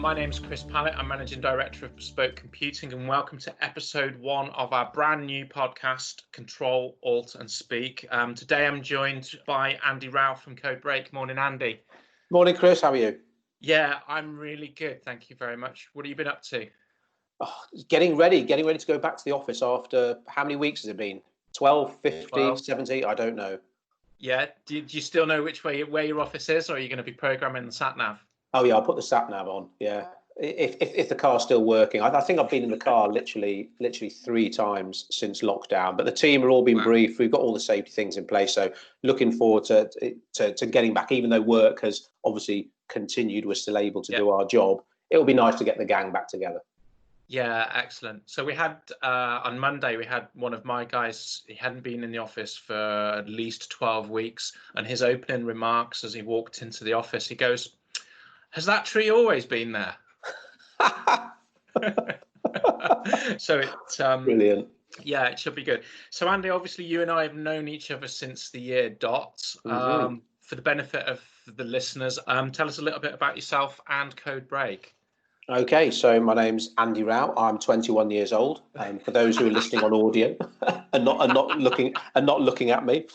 my name's Chris Pallett. I'm Managing Director of Bespoke Computing, and welcome to episode 1 of our brand new podcast, Control, Alt and Speak. Today I'm joined by Andy Rao from Codebreak. Morning, Andy. Morning, Chris. How are you? Yeah, I'm really good. Thank you very much. What have you been up to? Oh, getting ready to go back to the office after, how many weeks has it been? 12, 15, 12. 17? I don't know. Yeah. Do you still know where your office is, or are you going to be programming the sat nav? Oh yeah, I'll put the sat nav on. Yeah, if the car's still working. I think I've been in the car literally 3 times since lockdown. But the team are all been briefed. We've got all the safety things in place. So looking forward to getting back. Even though work has obviously continued, we're still able to do our job. It'll be nice to get the gang back together. Yeah, excellent. So we had on Monday, we had one of my guys. He hadn't been in the office for at least 12 weeks, and his opening remarks as he walked into the office, he goes, "Has that tree always been there?" So it's brilliant. Yeah, it should be good. So Andy, obviously you and I have known each other since the year dot. Mm-hmm. For the benefit of the listeners, tell us a little bit about yourself and Codebreak. Okay, so my name's Andy Rao. I'm 21 years old. For those who are listening on audio and not looking at me.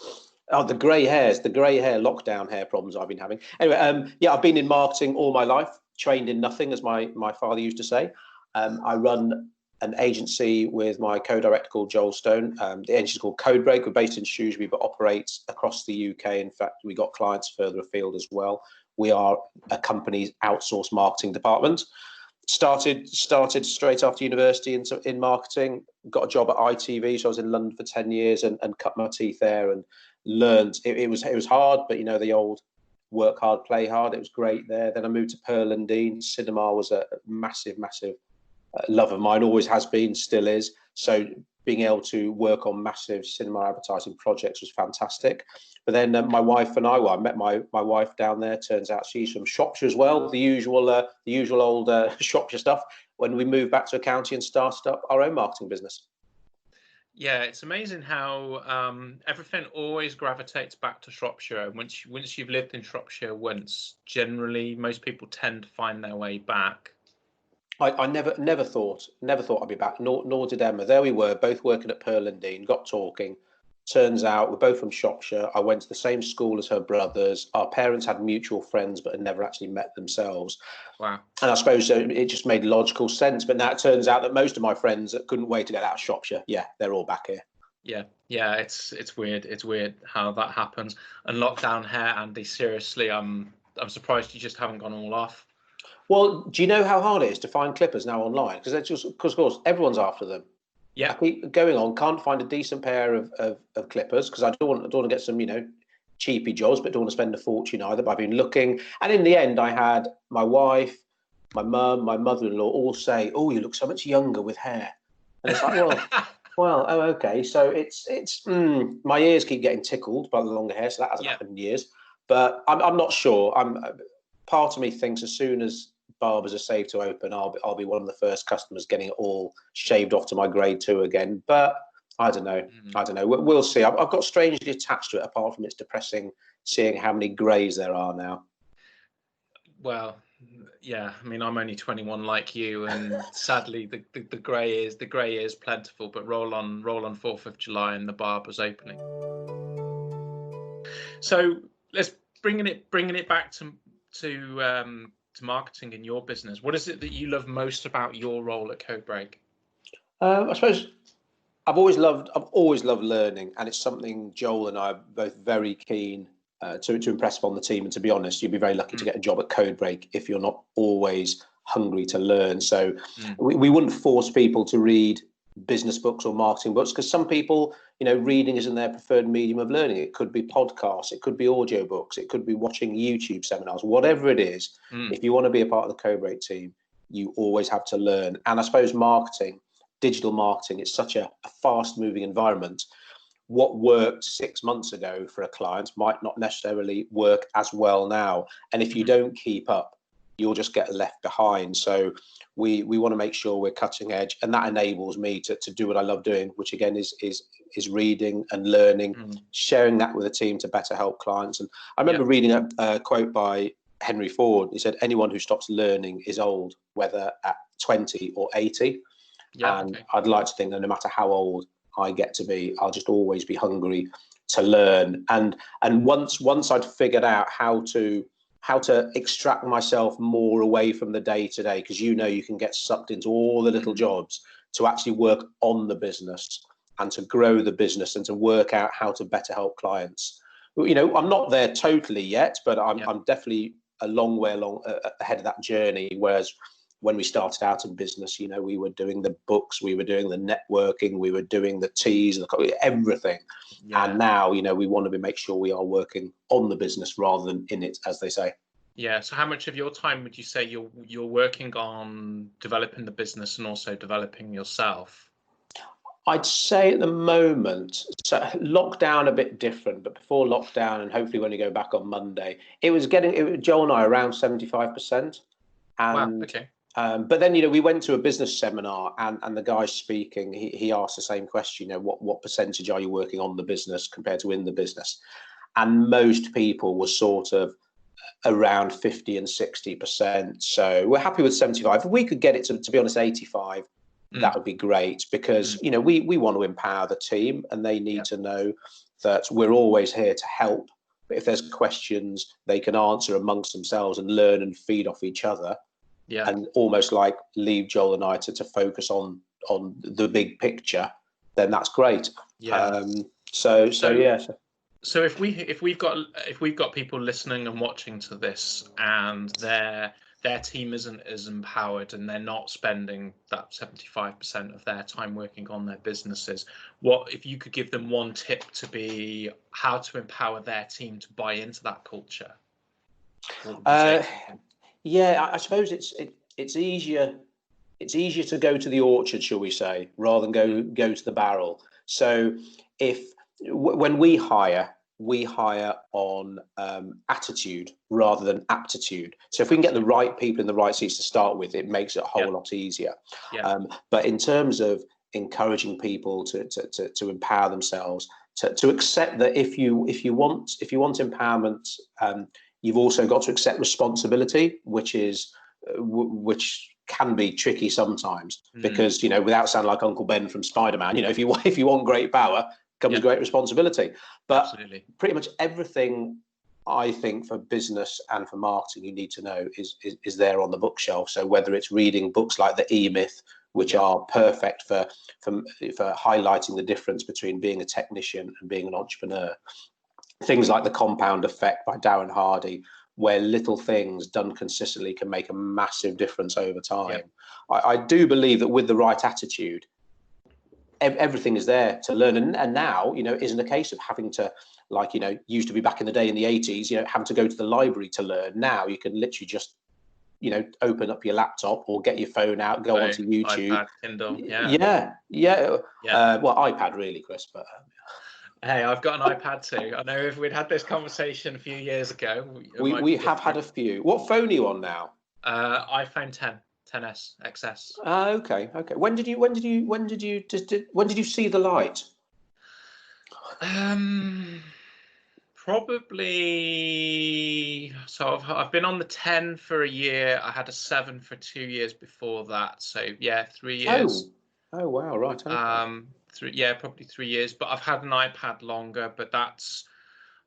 Oh, the grey hair, lockdown hair problems I've been having. Anyway, yeah, I've been in marketing all my life, trained in nothing, as my father used to say. I run an agency with my co-director called Joel Stone. The agency is called Codebreak. We're based in Shrewsbury, but operates across the UK. In fact, we got clients further afield as well. We are a company's outsourced marketing department. Started straight after university in marketing. Got a job at ITV, so I was in London for 10 years and cut my teeth there and learned. It was hard, but you know the old work hard, play hard. It was great there. Then I moved to Pearl and Dean. Cinema was a massive love of mine, always has been, still is. So being able to work on massive cinema advertising projects was fantastic. But then my wife and I met my wife down there. Turns out she's from Shropshire as well. The usual old Shropshire stuff. When we moved back to a county and started up our own marketing business. Yeah, it's amazing how everything always gravitates back to Shropshire. Once you've lived in Shropshire once, generally most people tend to find their way back. I never thought I'd be back, nor did Emma. There we were, both working at Pearl and Dean, got talking. Turns out we're both from Shropshire. I went to the same school as her brothers. Our parents had mutual friends, but had never actually met themselves. Wow. And I suppose it just made logical sense. But now it turns out that most of my friends that couldn't wait to get out of Shropshire, they're all back here. Yeah, it's weird. It's weird how that happens. And lockdown hair, Andy, seriously, I'm surprised you just haven't gone all off. Well, do you know how hard it is to find clippers now online? Because of course, everyone's after them. Yeah. I keep going on, can't find a decent pair of clippers because I don't want to get some, cheapy jobs, but don't want to spend a fortune either. But I've been looking. And in the end, I had my wife, my mum, my mother-in-law all say, "Oh, you look so much younger with hair." And it's like, well, oh, okay. So it's my ears keep getting tickled by the longer hair. So that hasn't happened in years. But I'm not sure. Part of me thinks as soon as barbers are safe to open, I'll be one of the first customers getting it all shaved off to my grade 2 again. But I don't know. We'll see. I've got strangely attached to it, apart from it's depressing seeing how many greys there are now. Well, yeah. I mean, I'm only 21 like you, and sadly, the grey is plentiful. But roll on 4th of July, and the barber's opening. So let's bringing it back to marketing in your business. What is it that you love most about your role at Codebreak? I suppose I've always loved learning, and it's something Joel and I are both very keen to impress upon the team. And to be honest, you'd be very lucky to get a job at Codebreak if you're not always hungry to learn. So we wouldn't force people to read business books or marketing books, because some people, reading isn't their preferred medium of learning. It could be podcasts, it could be audiobooks, it could be watching YouTube seminars, whatever it is. If you want to be a part of the Codebreak team, you always have to learn. And I suppose digital marketing, it's such a fast moving environment. What worked 6 months ago for a client might not necessarily work as well now. And if you don't keep up, you'll just get left behind. So we want to make sure we're cutting edge, and that enables me to do what I love doing, which again is reading and learning, sharing that with a team to better help clients. And I remember reading a quote by Henry Ford. He said, anyone who stops learning is old, whether at 20 or 80. Yeah. And Okay. I'd like to think that no matter how old I get to be, I'll just always be hungry to learn. And once I'd figured out how to extract myself more away from the day to day, because you can get sucked into all the little jobs, to actually work on the business and to grow the business and to work out how to better help clients. I'm not there totally yet, but I'm definitely a long way ahead of that journey. Whereas when we started out in business, we were doing the books, we were doing the networking, we were doing the teas, everything. Yeah. And now, we want to make sure we are working on the business rather than in it, as they say. Yeah. So how much of your time would you say you're working on developing the business and also developing yourself? I'd say at the moment, so lockdown a bit different, but before lockdown, and hopefully when we go back on Monday, Joel and I around 75%. And wow, okay. But then, we went to a business seminar, and the guy speaking, he asked the same question, what percentage are you working on the business compared to in the business? And most people were sort of around 50 and 60%. So we're happy with 75. If we could get it to be honest, 85, that would be great, because, we want to empower the team, and they need to know that we're always here to help. But if there's questions, they can answer amongst themselves and learn and feed off each other. Yeah. And almost like leave Joel and I to focus on the big picture, then that's great. Yeah. So yeah. So if we've got people listening and watching to this, and their team isn't as empowered, and they're not spending that 75% of their time working on their businesses, what if you could give them one tip to be how to empower their team to buy into that culture? Yeah, I suppose it's easier to go to the orchard, shall we say, rather than go to the barrel. So when we hire on attitude rather than aptitude. So if we can get the right people in the right seats to start with, it makes it a whole lot easier. Yeah. But in terms of encouraging people to empower themselves, to accept that if you want empowerment, you've also got to accept responsibility, which can be tricky sometimes, because without sounding like Uncle Ben from Spider-Man, if you want great power, comes great responsibility. But absolutely, pretty much everything I think for business and for marketing you need to know is there on the bookshelf. So whether it's reading books like the E-Myth, which are perfect for highlighting the difference between being a technician and being an entrepreneur, things like The Compound Effect by Darren Hardy, where little things done consistently can make a massive difference over time. I do believe that with the right attitude, everything is there to learn. And now, isn't a case of having to, used to be back in the day in the 80s, having to go to the library to learn. Now you can literally just, open up your laptop or get your phone out, go onto YouTube. iPad, Kindle, well, iPad really, Chris, but... Hey, I've got an iPad too. I know if we'd had this conversation a few years ago, we have had a few. What phone are you on now? iPhone 10s XS. Okay. When did you see the light? Probably. So I've been on the 10 for a year. I had a 7 for 2 years before that. So yeah, 3 years. Oh wow, right. Okay. Probably 3 years. But I've had an iPad longer. But that's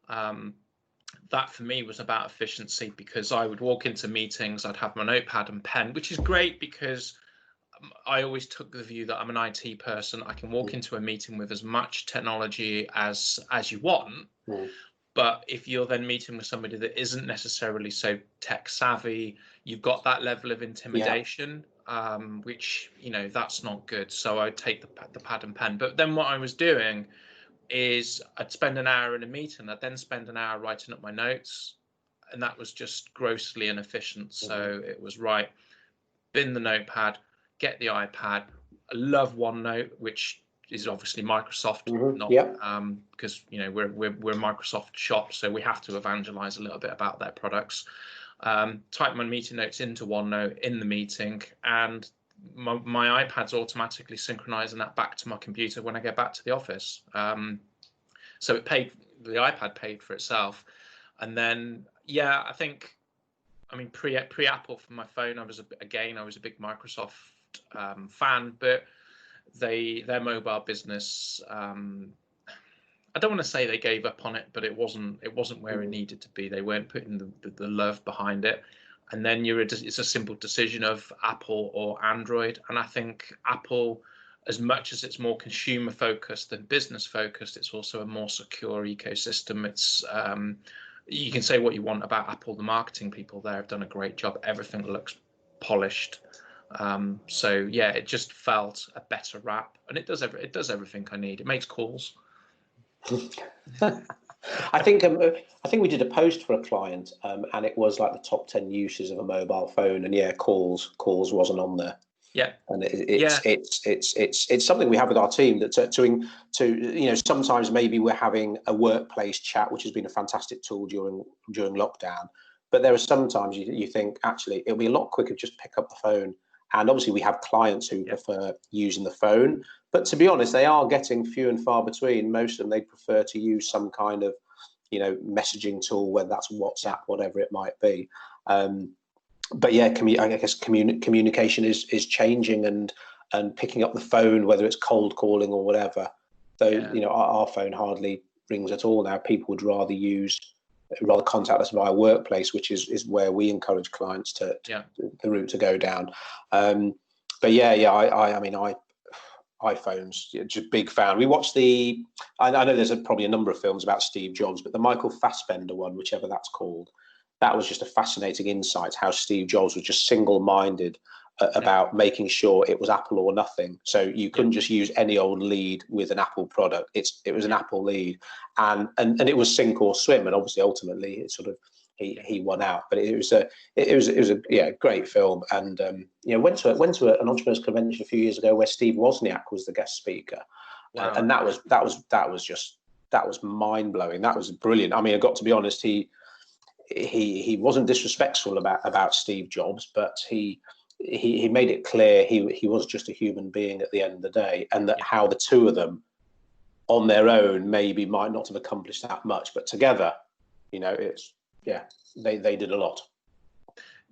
that for me was about efficiency, because I would walk into meetings, I'd have my notepad and pen, which is great because I always took the view that I'm an IT person. I can walk into a meeting with as much technology as you want. But if you're then meeting with somebody that isn't necessarily so tech savvy, you've got that level of intimidation, which, that's not good. So I'd take the pad and pen. But then what I was doing is I'd spend an hour in a meeting. I'd then spend an hour writing up my notes. And that was just grossly inefficient. So it was bin the notepad, get the iPad. I love OneNote, which is obviously Microsoft, because we're a Microsoft shop, so we have to evangelize a little bit about their products. Type my meeting notes into OneNote in the meeting, and my iPad's automatically synchronizing that back to my computer when I get back to the office. So the iPad paid for itself, and then I think I mean, pre Apple for my phone, I was a big Microsoft fan, but their mobile business. I don't want to say they gave up on it, but it wasn't where it needed to be. They weren't putting the love behind it. And then it's a simple decision of Apple or Android. And I think Apple, as much as it's more consumer focused than business focused, it's also a more secure ecosystem. It's you can say what you want about Apple. The marketing people there have done a great job. Everything looks polished. So yeah, it just felt a better wrap, and it does everything I need. It makes calls. I think we did a post for a client, and it was like the top 10 uses of a mobile phone, and yeah, calls wasn't on there. Yeah, and it's something we have with our team, that to sometimes maybe we're having a workplace chat, which has been a fantastic tool during lockdown, but there are sometimes you think actually it'll be a lot quicker just pick up the phone. And obviously we have clients who prefer using the phone, but to be honest, they are getting few and far between. Most of them, they prefer to use some kind of messaging tool, whether that's WhatsApp, whatever it might be. But yeah, I guess communication is changing, and picking up the phone, whether it's cold calling or whatever. Though our phone hardly rings at all now. People would rather contact us via workplace, which is where we encourage clients to the route to go down. But I mean, iPhones, just big fan. We watched I know there's probably a number of films about Steve Jobs, but the Michael Fassbender one, whichever that's called, that was just a fascinating insight, how Steve Jobs was just single-minded about making sure it was Apple or nothing. So you couldn't just use any old lead with an Apple product. It was an Apple lead, and it was sink or swim. And obviously, ultimately, it sort of he won out. But it was a great film. And went to an entrepreneurs convention a few years ago where Steve Wozniak was the guest speaker, and that was mind blowing. That was brilliant. I mean, I got to be honest, he wasn't disrespectful about Steve Jobs, but he made it clear he was just a human being at the end of the day, and that how the two of them on their own maybe might not have accomplished that much, but together, they did a lot.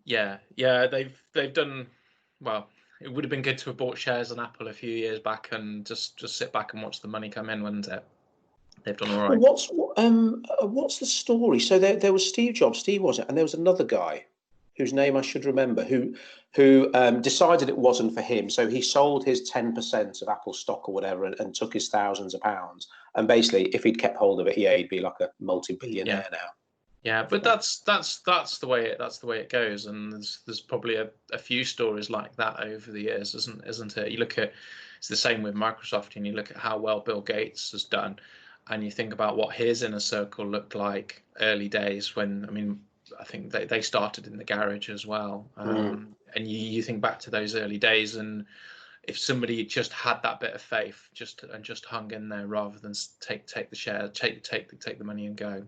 Yeah, they've done well. It would have been good to have bought shares in Apple a few years back and just sit back and watch the money come in, wouldn't it? They've done all right. What's the story? So there was Steve Jobs, Steve was it, and there was another guy whose name I should remember, who decided it wasn't for him. So he sold his 10% of Apple stock or whatever, and took his thousands of pounds. And basically, if he'd kept hold of it, he'd be like a multi-billionaire now. Yeah, but that's the way it goes, and there's probably a few stories like that over the years, isn't it? You look at, it's the same with Microsoft, and you look at how well Bill Gates has done, and you think about what his inner circle looked like early days when, I mean, I think they started in the garage as well. And you think back to those early days, and if somebody just had that bit of faith, just hung in there rather than take the share, take the money and go.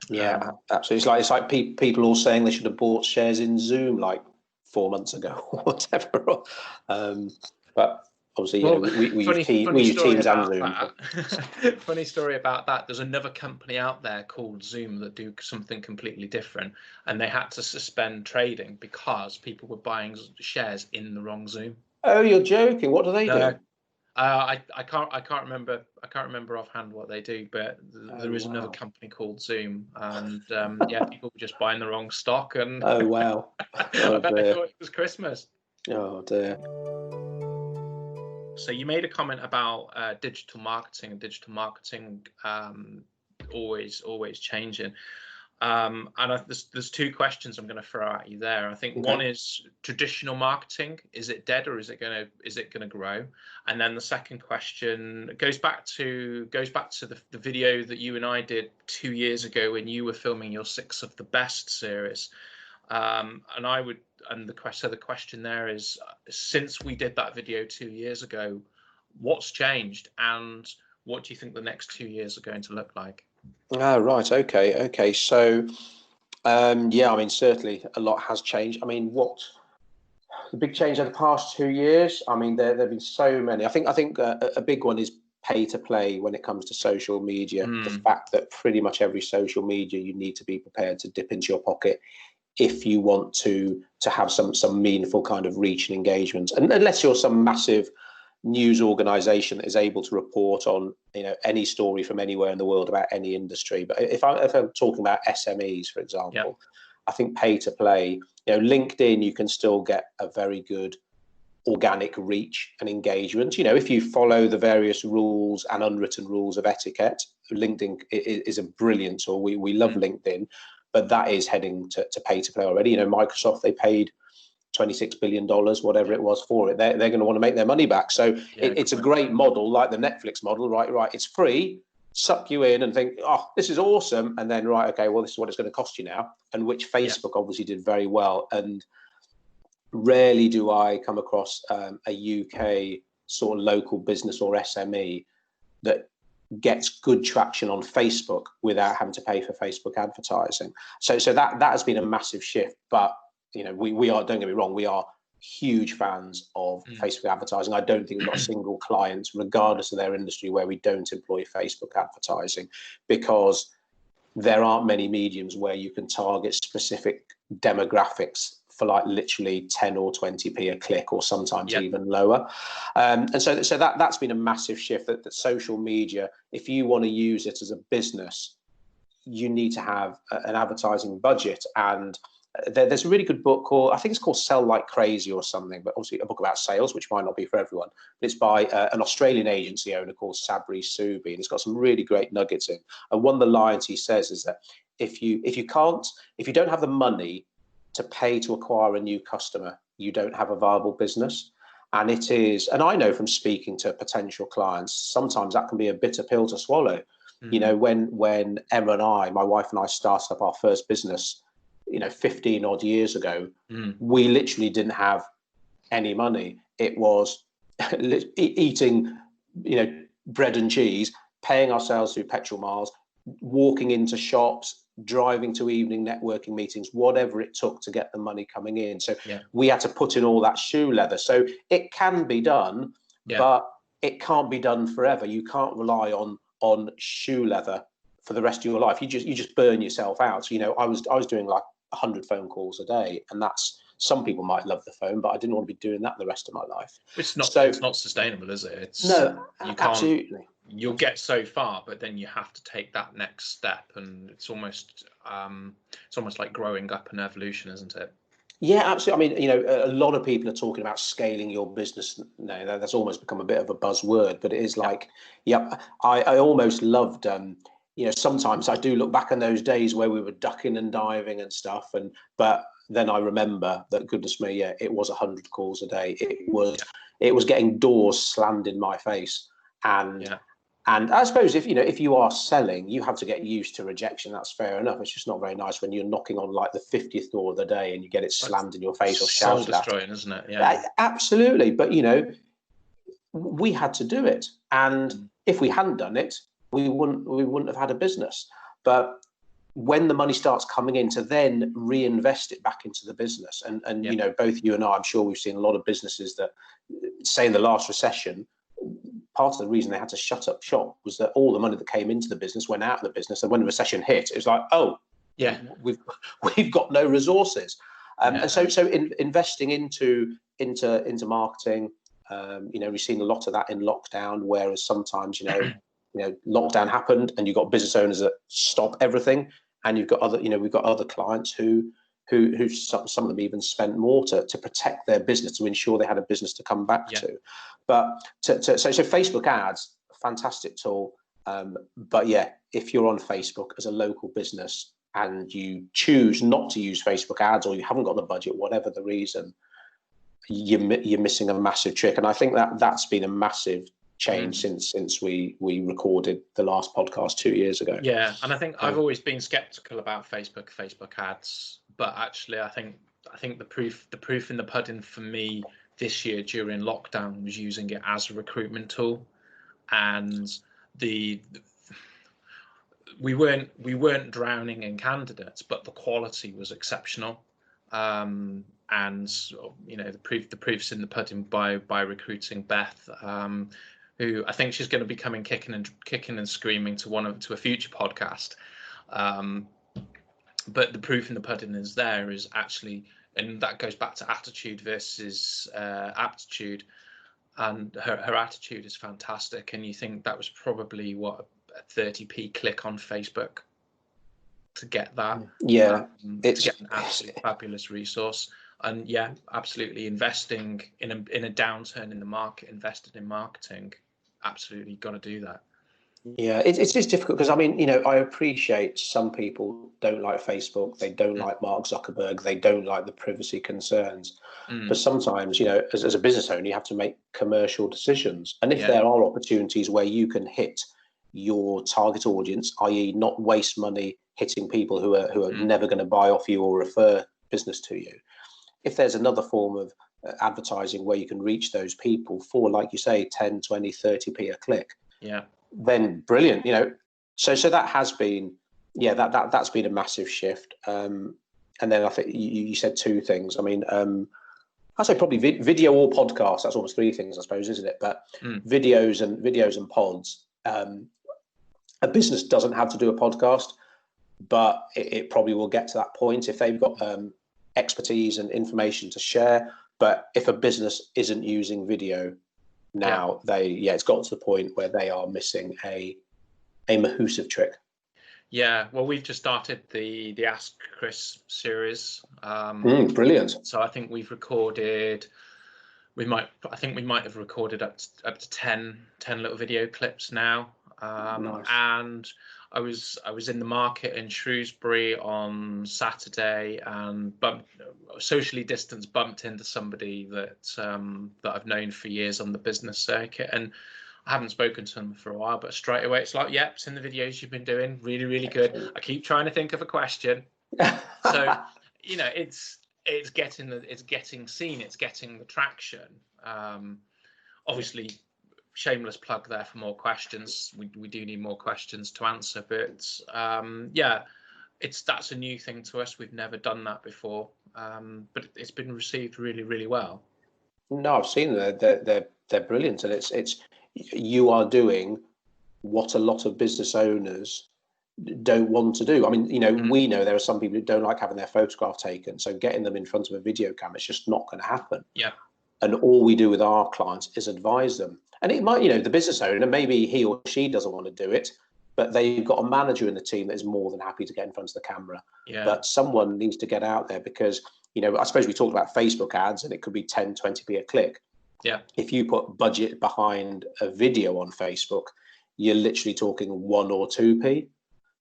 Yeah, absolutely. It's like people all saying they should have bought shares in Zoom like 4 months ago or whatever. But obviously, we use Teams and Zoom. Funny story about that. There's another company out there called Zoom that do something completely different, and they had to suspend trading because people were buying shares in the wrong Zoom. Oh, you're joking! What do they do? I can't remember offhand what they do, but there is another company called Zoom, and people were just buying the wrong stock, and oh wow, I bet they thought it was Christmas. Oh dear. So you made a comment about digital marketing, and digital marketing always changing. And there's two questions I'm going to throw at you there. I think one is traditional marketing. Is it dead, or is it going to grow? And then the second question goes back to the video that you and I did 2 years ago when you were filming your 6 of the Best series. The question there is, since we did that video 2 years ago, what's changed, and what do you think the next 2 years are going to look like? Oh, right. Okay. So, I mean, certainly a lot has changed. I mean, what the big change over the past 2 years? I mean, there have been so many. I think a big one is pay to play when it comes to social media. The fact that pretty much every social media, you need to be prepared to dip into your pocket if you want to have some meaningful kind of reach and engagement, and unless you're some massive news organization that is able to report on, you know, any story from anywhere in the world about any industry. But if I'm talking about SMEs, for example, I think pay to play, you know, LinkedIn, you can still get a very good organic reach and engagement. You know, if you follow the various rules and unwritten rules of etiquette, LinkedIn is a brilliant tool. We love LinkedIn, but that is heading to pay to play already. You know, Microsoft, they paid $26 billion, whatever it was for it. They're going to want to make their money back. So it's a great model, like the Netflix model, right? It's free, suck you in and think, oh, this is awesome. And then, right, okay, well, this is what it's going to cost you now. And which Facebook obviously did very well. And rarely do I come across a UK sort of local business or SME that gets good traction on Facebook without having to pay for Facebook advertising. So that has been a massive shift. But you know, we are, don't get me wrong, we are huge fans of Facebook advertising. I don't think we've got a single client, regardless of their industry, where we don't employ Facebook advertising, because there aren't many mediums where you can target specific demographics for like literally 10 or 20p a click, or sometimes even lower. And so that's been a massive shift, that social media, if you want to use it as a business, you need to have an advertising budget. And there's a really good book called, I think it's called Sell Like Crazy or something, but obviously a book about sales, which might not be for everyone. But it's by an Australian agency owner called Sabri Subi, and it's got some really great nuggets in. And one of the lines he says is that if you don't have the money to pay to acquire a new customer, you don't have a viable business. And it is, and I know from speaking to potential clients, sometimes that can be a bitter pill to swallow. You know, when Emma and I, my wife and I, started up our first business, you know, 15 odd years ago, we literally didn't have any money. It was eating, you know, bread and cheese, paying ourselves through petrol miles, walking into shops, driving to evening networking meetings, whatever it took to get the money coming in. So we had to put in all that shoe leather. So it can be done, but it can't be done forever. You can't rely on shoe leather for the rest of your life. You just burn yourself out. So, you know, I was doing like 100 phone calls a day, and that's, some people might love the phone, but I didn't want to be doing that the rest of my life. It's not sustainable, is it? It's no, you can't, absolutely. You'll get so far, but then you have to take that next step, and it's almost like growing up and evolution, isn't it? Yeah, absolutely. I mean, you know, a lot of people are talking about scaling your business now. That's almost become a bit of a buzzword, but it is like, I almost loved, you know, sometimes I do look back on those days where we were ducking and diving and stuff, but then I remember that, goodness me, it was 100 calls a day. It was getting doors slammed in my face, and I suppose if you are selling, you have to get used to rejection. That's fair enough. It's just not very nice when you're knocking on like the 50th door of the day and you get it slammed in your face or shouted at. Soul destroying, isn't it? Yeah, absolutely. But you know, we had to do it, and if we hadn't done it, we wouldn't have had a business. But when the money starts coming in, to then reinvest it back into the business, and you know, both you and I, I'm sure we've seen a lot of businesses that, say in the last recession, part of the reason they had to shut up shop was that all the money that came into the business went out of the business, and when the recession hit, it was like, oh yeah, we've got no resources. And so investing into marketing, you know, we've seen a lot of that in lockdown, whereas sometimes, you know, lockdown happened and you've got business owners that stop everything, and you've got we've got other clients who some of them even spent more to protect their business, to ensure they had a business to come back to. But so Facebook ads, fantastic tool. But yeah, if you're on Facebook as a local business and you choose not to use Facebook ads, or you haven't got the budget, whatever the reason, you're missing a massive trick. And I think that's been a massive change since we recorded the last podcast 2 years ago. Yeah, and I think I've always been skeptical about Facebook ads, but actually I think the proof in the pudding for me this year during lockdown was using it as a recruitment tool, and we weren't drowning in candidates, but the quality was exceptional. And you know, the proof's in the pudding by recruiting Beth, who I think she's going to be coming kicking and screaming to a future podcast. But the proof in the pudding is there is actually, and that goes back to attitude versus aptitude. And her attitude is fantastic. And you think that was probably what, a 30p click on Facebook to get that. Yeah, to get an absolutely fabulous resource. And yeah, absolutely investing in a downturn in the market, invested in marketing, absolutely got to do that. Yeah, it's difficult because I mean, you know, I appreciate some people don't like Facebook, they don't like Mark Zuckerberg, they don't like the privacy concerns. But sometimes, you know, as a business owner, you have to make commercial decisions. And if there are opportunities where you can hit your target audience, i.e., not waste money hitting people who are never going to buy off you or refer business to you, if there's another form of advertising where you can reach those people for, like you say, 10, 20, 30p a click, then brilliant, you know. So that has been, that's been a massive shift. And then I think you said two things. I mean, I'd say probably video or podcast. That's almost three things, I suppose, isn't it? But videos and pods. A business doesn't have to do a podcast, but it probably will get to that point if they've got expertise and information to share. But if a business isn't using video now, it's got to the point where they are missing a massive trick. Yeah, well, we've just started the Ask Chris series. Brilliant. So I think we've recorded. I think we might have recorded up to 10 little video clips now. Nice. And I was in the market in Shrewsbury on Saturday and socially distanced bumped into somebody that I've known for years on the business circuit, and I haven't spoken to them for a while, but straight away it's like, yep, it's in the videos you've been doing, really, really good. I keep trying to think of a question. So, you know, it's getting seen, it's getting the traction. Obviously, shameless plug there for more questions. We do need more questions to answer, but that's a new thing to us. We've never done that before, but it's been received really, really well. No, I've seen them. They're brilliant, and it's you are doing what a lot of business owners don't want to do. I mean, you know, we know there are some people who don't like having their photograph taken, so getting them in front of a video camera is just not going to happen. Yeah. And all we do with our clients is advise them. And it might, you know, the business owner, maybe he or she doesn't want to do it, but they've got a manager in the team that is more than happy to get in front of the camera. Yeah. But someone needs to get out there because, you know, I suppose we talked about Facebook ads and it could be 10, 20p a click. Yeah. If you put budget behind a video on Facebook, you're literally talking 1 or 2p.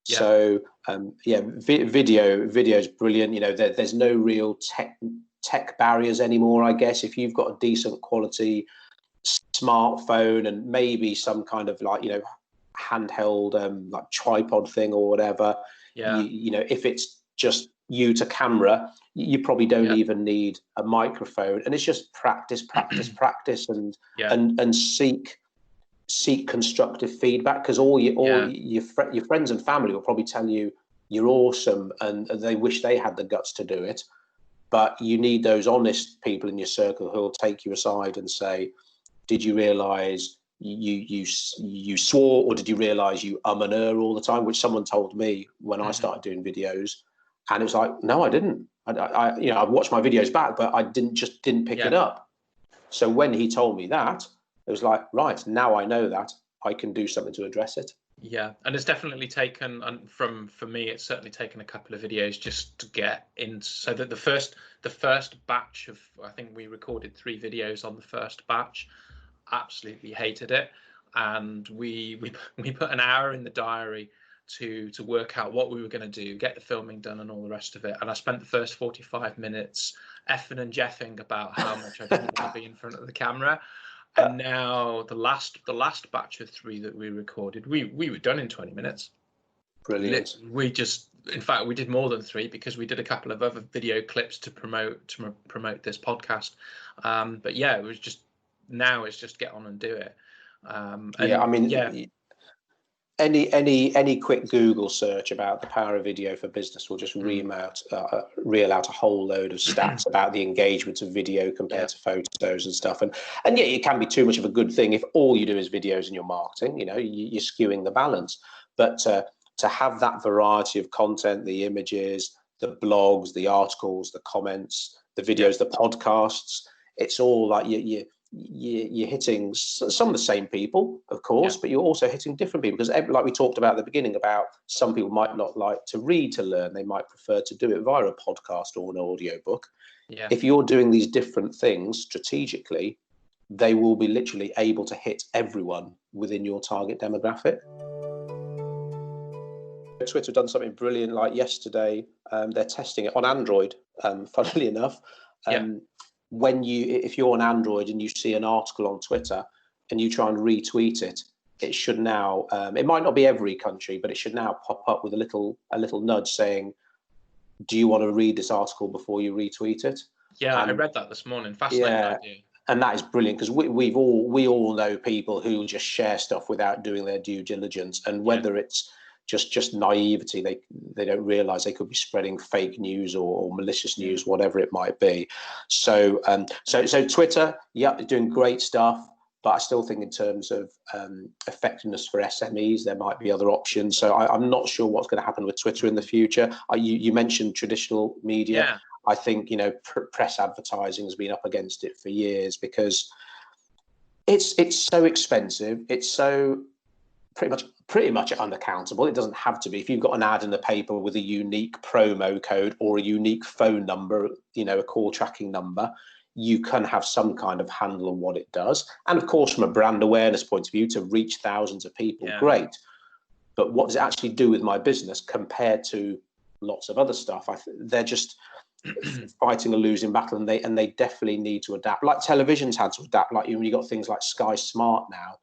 Yeah. So, video is brilliant. You know, there's no real tech barriers anymore, I guess. If you've got a decent quality smartphone and maybe some kind of, like, you know, handheld like tripod thing or whatever, you know, if it's just you to camera, you probably don't even need a microphone, and it's just practice and seek constructive feedback, because all your friends and family will probably tell you you're awesome and they wish they had the guts to do it. But you need those honest people in your circle who will take you aside and say, did you realize you swore, or did you realize you and all the time, which someone told me when I started doing videos. And it was like, no, I didn't. I you know, I've watched my videos back, but I didn't pick it up. So when he told me that, it was like, right, now I know that I can do something to address it. Yeah, and it's definitely taken, and for me, it's certainly taken a couple of videos just to get in. So that the first batch of, I think we recorded 3 videos on the first batch, absolutely hated it, and we put an hour in the diary to work out what we were going to do, get the filming done and all the rest of it. And I spent the first 45 minutes effing and jeffing about how much I didn't want to be in front of the camera. And now the last batch of 3 that we recorded, we were done in 20 minutes. Brilliant. In fact, we did more than 3 because we did a couple of other video clips to promote this podcast. But yeah, it was just, now it's just get on and do it. Any quick Google search about the power of video for business will just reel out a whole load of stats about the engagement of video compared to photos and stuff. And yeah, it can be too much of a good thing if all you do is videos in your marketing. You know, you're skewing the balance. But to have that variety of content, the images, the blogs, the articles, the comments, the videos, the podcasts. It's all like you're hitting some of the same people, of course, but you're also hitting different people, because like we talked about at the beginning about some people might not like to read to learn. They might prefer to do it via a podcast or an audio book. If you're doing these different things strategically, they will be literally able to hit everyone within your target demographic. Twitter have done something brilliant, like yesterday. They're testing it on Android, funnily enough. If you're on Android and you see an article on Twitter and you try and retweet it, it should now, it might not be every country, but it should now pop up with a little nudge saying, do you want to read this article before you retweet it? I read that this morning. Fascinating idea. And that is brilliant, because we all know people who will just share stuff without doing their due diligence, and whether it's just naivety, they don't realize they could be spreading fake news or malicious news, whatever it might be. So Twitter, doing great stuff, but I still think in terms of effectiveness for SMEs, there might be other options. So I'm not sure what's going to happen with Twitter in the future. You mentioned traditional media. I think, press advertising has been up against it for years, because it's so expensive. It's so pretty much unaccountable. It doesn't have to be. If you've got an ad in the paper with a unique promo code or a unique phone number, a call tracking number, you can have some kind of handle on what it does. And of course, from a brand awareness point of view, to reach thousands of people, great. But what does it actually do with my business compared to lots of other stuff? They're just fighting a losing battle, and they definitely need to adapt. Like television's had to adapt. Like when you got things like Sky Smart now.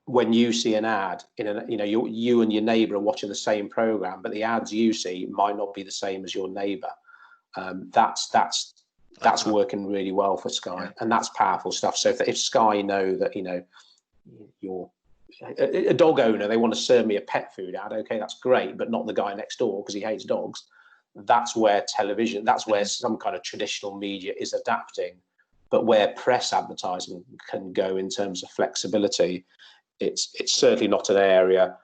When you see an ad you and your neighbour are watching the same program, but the ads you see might not be the same as your neighbour. That's working really well for Sky, and that's powerful stuff. So if Sky know that you're a dog owner, they want to serve me a pet food ad, okay, that's great, but not the guy next door because he hates dogs. That's where television, that's where some kind of traditional media is adapting. But where press advertising can go in terms of flexibility, it's certainly not an area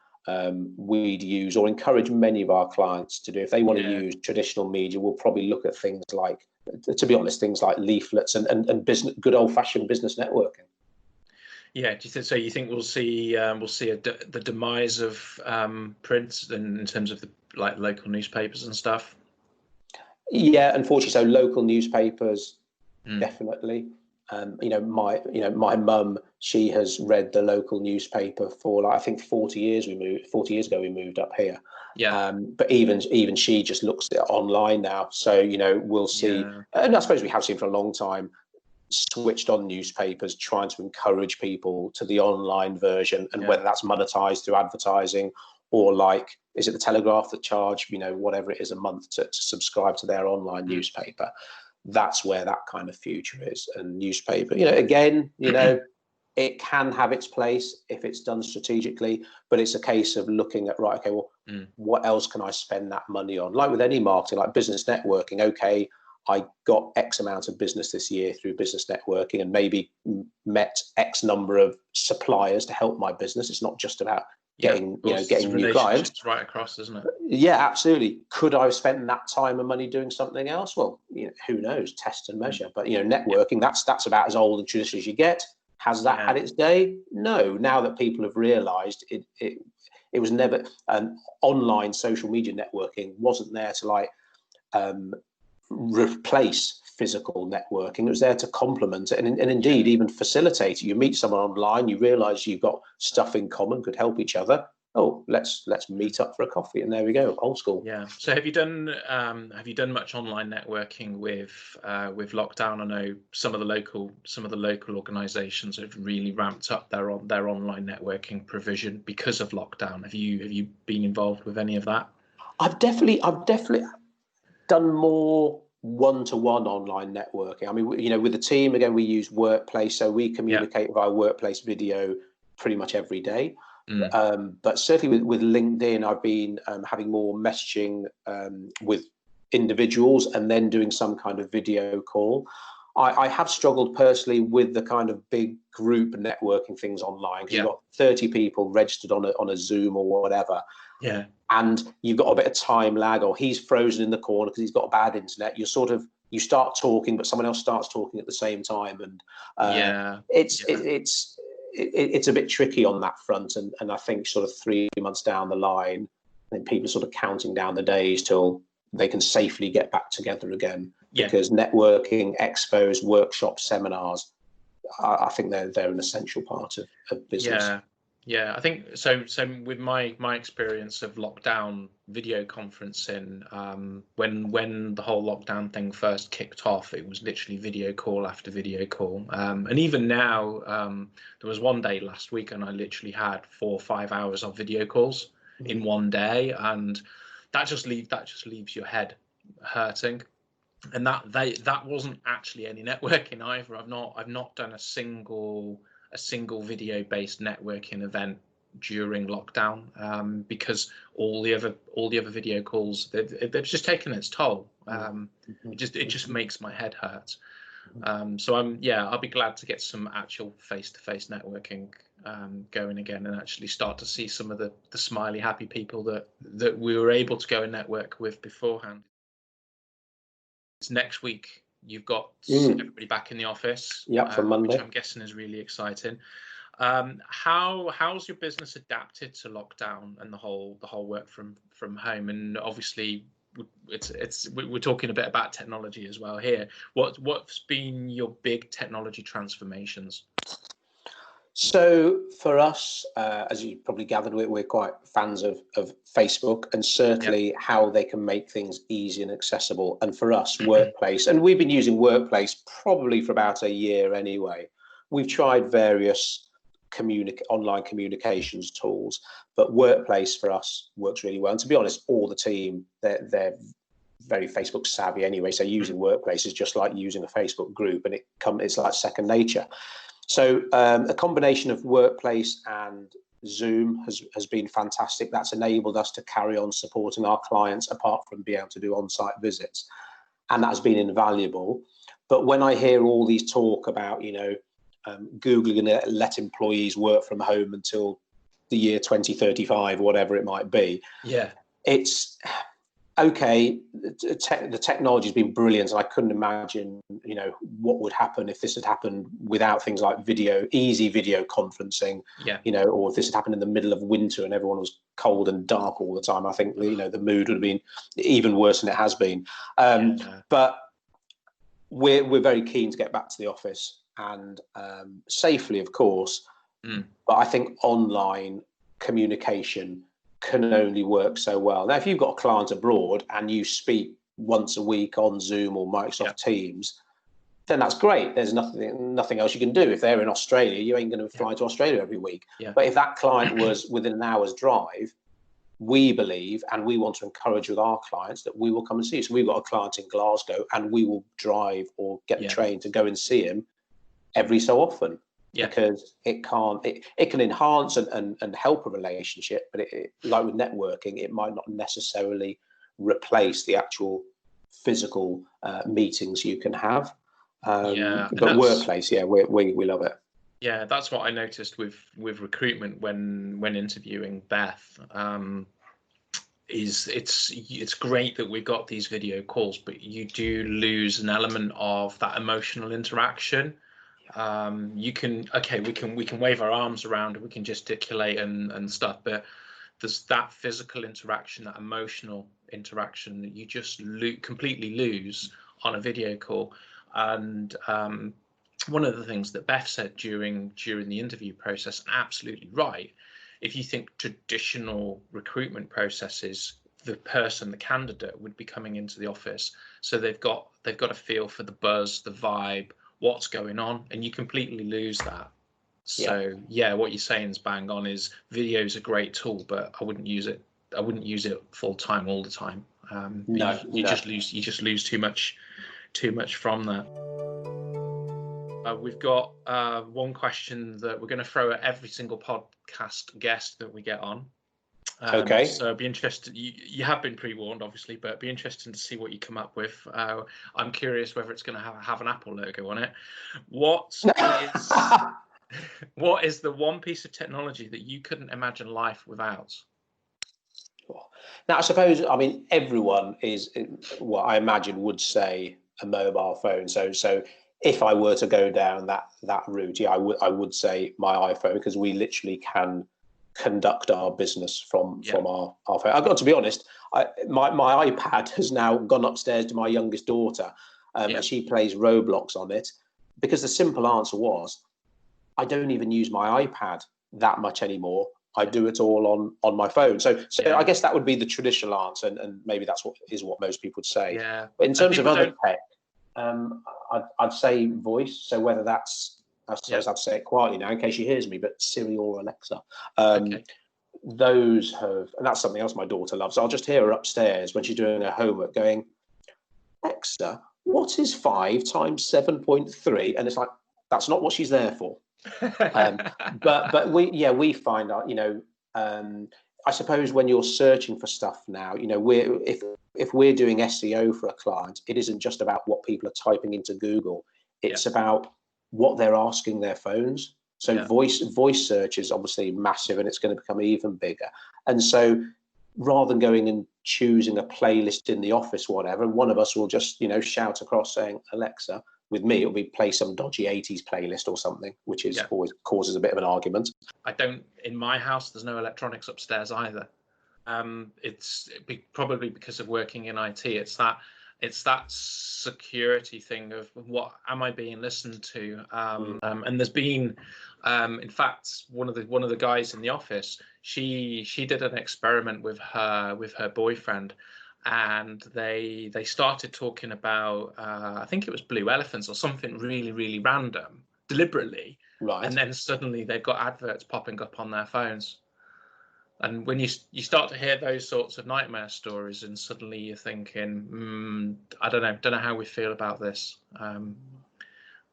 we'd use or encourage many of our clients to do. If they want to use traditional media, we'll probably look at things like, to be honest, things like leaflets and business, good old-fashioned business networking. So you think we'll see the demise of print in terms of the local newspapers and stuff? Unfortunately, so local newspapers, definitely. My mum, she has read the local newspaper for I think 40 years. 40 years ago we moved up here. But even she just looks at it online now. So we'll see, and I suppose we have seen for a long time, switched on newspapers trying to encourage people to the online version, and whether that's monetized through advertising or is it the Telegraph that charge whatever it is a month to subscribe to their online newspaper. That's where that kind of future is. And newspaper, again, it can have its place if it's done strategically, but it's a case of looking at, what else can I spend that money on? Like with any marketing, like business networking, okay, I got X amount of business this year through business networking and maybe met X number of suppliers to help my business. It's not just about getting new clients right across, isn't it? Absolutely. Could I have spent that time and money doing something else? Well, who knows? Test and measure. But networking, that's about as old and traditional as you get. Has that had its day? No. Now that people have realized it was never, online social media networking wasn't there to replace physical networking. It was there to complement it and indeed even facilitate it. You meet someone online, you realize you've got stuff in common, could help each other. Oh, let's meet up for a coffee, and there we go, old school. So have you done much online networking with lockdown? I know some of the local organizations have really ramped up their online networking provision because of lockdown. Have you been involved with any of that? I've definitely done more one-to-one online networking. I mean, with the team, again, we use Workplace, so we communicate via Workplace video pretty much every day. But certainly with LinkedIn, I've been having more messaging with individuals and then doing some kind of video call. I have struggled personally with the kind of big group networking things online, because you've got 30 people registered on a Zoom or whatever. Yeah. and you've got a bit of time lag, or he's frozen in the corner because he's got bad internet. You start talking, but someone else starts talking at the same time, and Yeah. it's a bit tricky on that front. And I think sort of 3 months down the line, I think people are sort of counting down the days till they can safely get back together again. Yeah. Because networking, expos, workshops, seminars, I think they're an essential part of business. Yeah, I think so. So with my experience of lockdown video conferencing, when the whole lockdown thing first kicked off, it was literally video call after video call. And even now, there was one day last week, and I literally had 4 or 5 hours of video calls in one day, and that just leaves your head hurting. And that wasn't actually any networking either. I've not done a single video based networking event during lockdown, because all the other video calls, they've just taken its toll. It just makes my head hurt. So I'll be glad to get some actual face-to-face networking going again, and actually start to see some of the smiley happy people that we were able to go and network with beforehand. Next week you've got everybody back in the office, from Monday, which I'm guessing is really exciting. How's your business adapted to lockdown and the whole work from home? And obviously we're talking a bit about technology as well here. What's been your big technology transformations? So for us, as you probably gathered, we're quite fans of Facebook, and certainly how they can make things easy and accessible. And for us, Workplace, and we've been using Workplace probably for about a year anyway. We've tried various online communications tools, but Workplace for us works really well. And to be honest, all the team, they're very Facebook savvy anyway. So using Workplace is just like using a Facebook group, and it's like second nature. So a combination of Workplace and Zoom has been fantastic. That's enabled us to carry on supporting our clients apart from being able to do on-site visits, and that has been invaluable. But when I hear all these talk about, Google going to let employees work from home until the year 2035, whatever it might be, it's okay. The technology has been brilliant, and I couldn't imagine, what would happen if this had happened without things like easy video conferencing, or if this had happened in the middle of winter and everyone was cold and dark all the time. I think, the mood would have been even worse than it has been. But we're very keen to get back to the office, and safely, of course. But I think online communication can only work so well. Now, if you've got a client abroad and you speak once a week on Zoom or Microsoft Teams, then that's great. There's nothing else you can do. If they're in Australia, you ain't going to fly to Australia every week. But if that client was within an hour's drive, we believe, and we want to encourage with our clients, that we will come and see you. So we've got a client in Glasgow, and we will drive or get the train to go and see him every so often. Because it can enhance and help a relationship, but like with networking, it might not necessarily replace the actual physical meetings you can have. But Workplace, we love it. Yeah, that's what I noticed with recruitment when interviewing Beth. Is it's great that we've got these video calls, but you do lose an element of that emotional interaction. We can wave our arms around, we can gesticulate and stuff, but there's that physical interaction, that emotional interaction that you just completely lose on a video call. And one of the things that Beth said during the interview process, absolutely right. If you think traditional recruitment processes, the candidate would be coming into the office, so they've got a feel for the buzz, the vibe, what's going on, and you completely lose that. So what you're saying is bang on. Is video is a great tool, but I wouldn't use it full time all the time. You just lose too much from that. We've got one question that we're going to throw at every single podcast guest that we get on. Okay. So I'd be interested. You have been pre-warned, obviously, but it'd be interesting to see what you come up with. I'm curious whether it's going to have an Apple logo on it. What is the one piece of technology that you couldn't imagine life without? Now, I suppose, I mean, everyone is, what I imagine would say a mobile phone. So if I were to go down that route, yeah, I would say my iPhone, because we literally can conduct our business from our phone. I've got to be honest, my iPad has now gone upstairs to my youngest daughter, and she plays Roblox on it, because the simple answer was, I don't even use my iPad that much anymore. I do it all on my phone. So I guess that would be the traditional answer, and maybe that's what most people would say. Yeah. But in terms of other tech, I'd say voice. So whether that's, I suppose I'd say it quietly now in case she hears me, but Siri or Alexa. Those have, and that's something else my daughter loves. I'll just hear her upstairs when she's doing her homework going, Alexa, what is 5 times 7.3? And it's like, that's not what she's there for. But we find out, I suppose when you're searching for stuff now, if we're doing SEO for a client, it isn't just about what people are typing into Google. It's about what they're asking their phones. So voice search is obviously massive, and it's going to become even bigger. And so rather than going and choosing a playlist in the office, whatever, one of us will just, shout across saying, Alexa. With me, it'll be play some dodgy 80s playlist or something, which is always causes a bit of an argument. In my house, there's no electronics upstairs either. Probably because of working in IT. It's that security thing of, what am I being listened to? And there's been, in fact, one of the guys in the office, she did an experiment with her boyfriend. And they started talking about, I think it was blue elephants or something really, really random, deliberately. Right. And then suddenly they've got adverts popping up on their phones. And when you start to hear those sorts of nightmare stories, and suddenly you're thinking, I don't know how we feel about this. But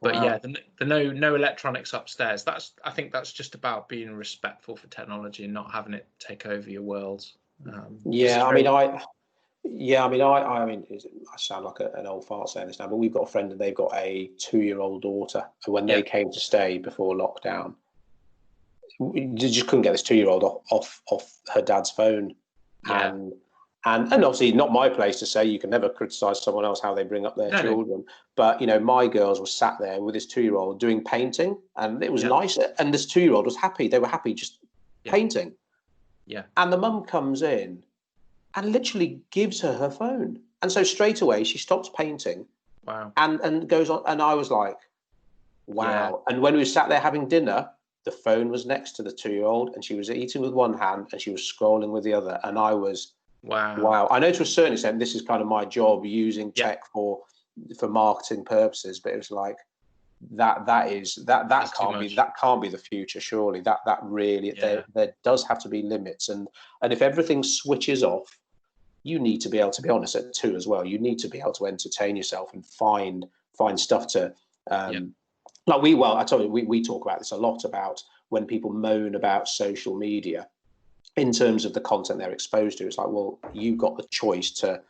the no electronics upstairs. I think that's just about being respectful for technology and not having it take over your world. I mean, I sound like an old fart saying this now, but we've got a friend and they've got a 2-year-old daughter. And when they came to stay before lockdown, you just couldn't get this 2-year-old off her dad's phone. Yeah. And obviously not my place to say, you can never criticize someone else how they bring up their children. But, my girls were sat there with this 2-year-old doing painting, and it was nice. And this 2-year-old was happy. They were happy just painting. Yeah. And the mum comes in and literally gives her phone. And so straight away she stops painting. Wow. And goes on. And I was like, wow. Yeah. And when we sat there having dinner, the phone was next to the 2-year-old, and she was eating with one hand and she was scrolling with the other. And I was, wow. I know to a certain extent this is kind of my job, using tech for marketing purposes, but it was like, that can't be the future, surely. That really there does have to be limits, and if everything switches off, you need to be able to be honest at 2 as well. You need to be able to entertain yourself and find stuff to I told you, we talk about this a lot, about when people moan about social media in terms of the content they're exposed to. It's like, well, you've got the choice to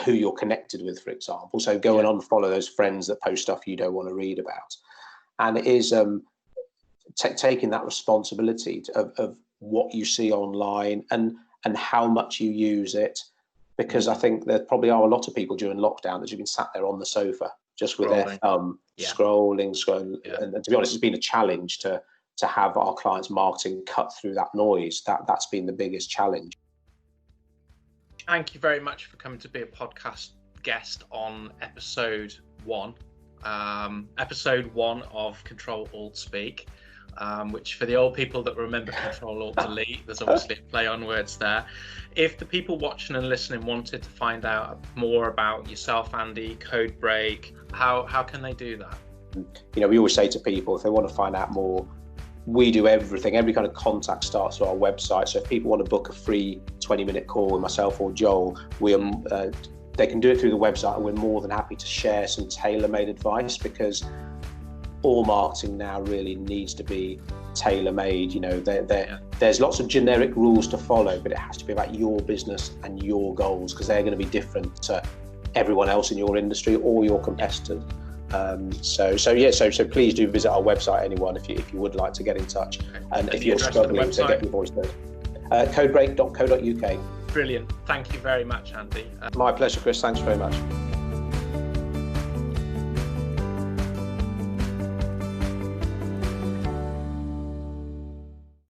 who you're connected with, for example. So go and unfollow those friends that post stuff you don't want to read about. And it is taking that responsibility of what you see online and how much you use it. Because I think there probably are a lot of people during lockdown that have been sat there on the sofa just with their thumb, scrolling. And to be honest, it's been a challenge to have our clients' marketing cut through that noise. That's been the biggest challenge. Thank you very much for coming to be a podcast guest on episode 1. Episode 1 of Ctrl Alt Speak, which, for the old people that remember Ctrl Alt Delete, there's obviously a play on words there. If the people watching and listening wanted to find out more about yourself, Andy, Codebreak, how can they do that? We always say to people, if they want to find out more, we do everything. Every kind of contact starts with our website. So if people want to book a free 20-minute call with myself or Joel, they can do it through the website, and we're more than happy to share some tailor-made advice, because all marketing now really needs to be tailor-made. There's lots of generic rules to follow, but it has to be about your business and your goals, because they're going to be different to everyone else in your industry or your competitors. So please do visit our website, anyone, if you would like to get in touch. And if you're struggling to get your voice heard, codebreak.co.uk. Brilliant. Thank you very much, Andy. My pleasure, Chris. Thanks very much.